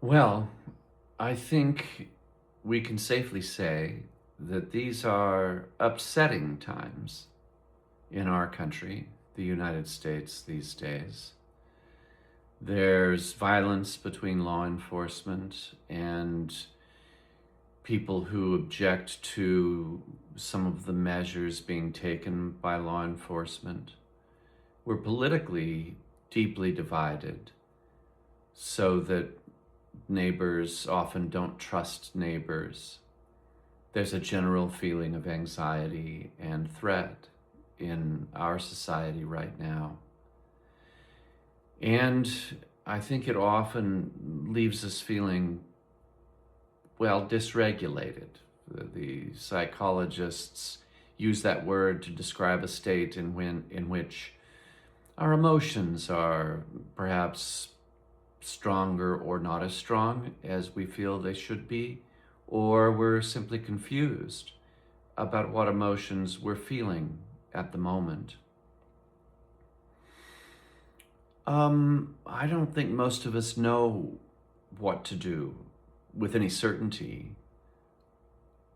Well, I think we can safely say that these are upsetting times in our country, the United States, these days. There's violence between law enforcement and people who object to some of the measures being taken by law enforcement. We're politically deeply divided so that neighbors often don't trust neighbors. There's a general feeling of anxiety and threat in our society right now. And I think it often leaves us feeling, well, dysregulated. The psychologists use that word to describe a state in which our emotions are perhaps stronger or not as strong as we feel they should be, or we're simply confused about what emotions we're feeling at the moment. I don't think most of us know what to do with any certainty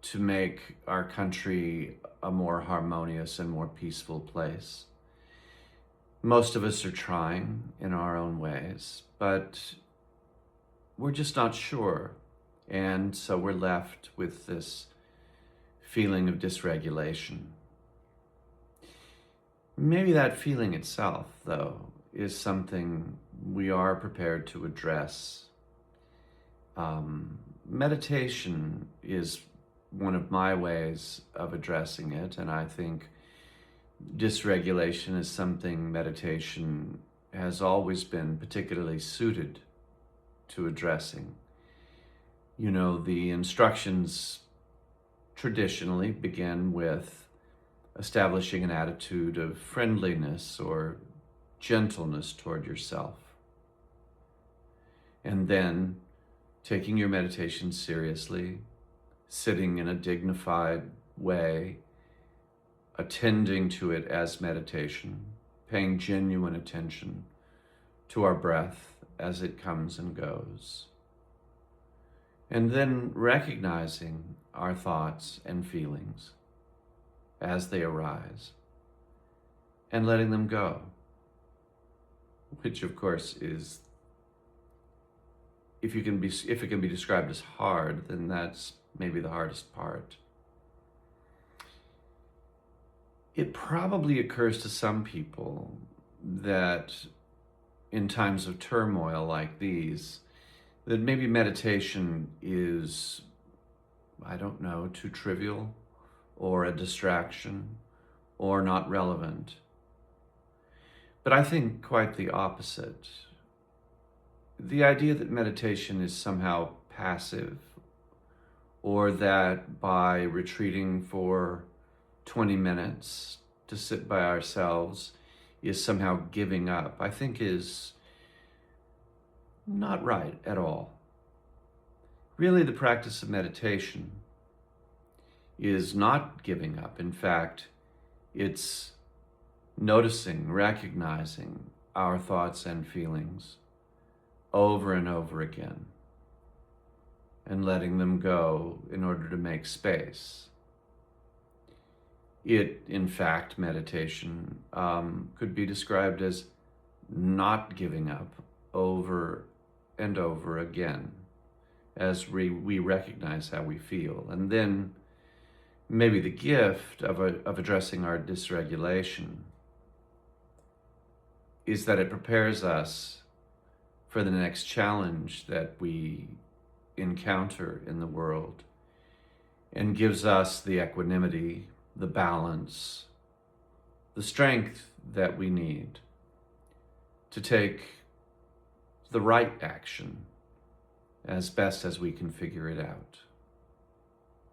to make our country a more harmonious and more peaceful place. Most of us are trying in our own ways, but we're just not sure. And so we're left with this feeling of dysregulation. Maybe that feeling itself, though, is something we are prepared to address. Meditation is one of my ways of addressing it, and I think dysregulation is something meditation has always been particularly suited to addressing. You know, the instructions traditionally begin with establishing an attitude of friendliness or gentleness toward yourself. And then taking your meditation seriously, sitting in a dignified way, attending to it as meditation, paying genuine attention to our breath as it comes and goes. And then recognizing our thoughts and feelings as they arise and letting them go, which of course is, if it can be described as hard, then that's maybe the hardest part. It probably occurs to some people that in times of turmoil like these, that maybe meditation is, I don't know, too trivial or a distraction or not relevant. But I think quite the opposite. The idea that meditation is somehow passive, or that by retreating for 20 minutes to sit by ourselves is somehow giving up, I think is not right at all. Really, the practice of meditation is not giving up. In fact, it's noticing, recognizing our thoughts and feelings over and over again and letting them go in order to make space. It, in fact, meditation could be described as not giving up over and over again as we recognize how we feel. And then maybe the gift of addressing our dysregulation is that it prepares us for the next challenge that we encounter in the world and gives us the equanimity, the balance, the strength that we need to take the right action as best as we can figure it out.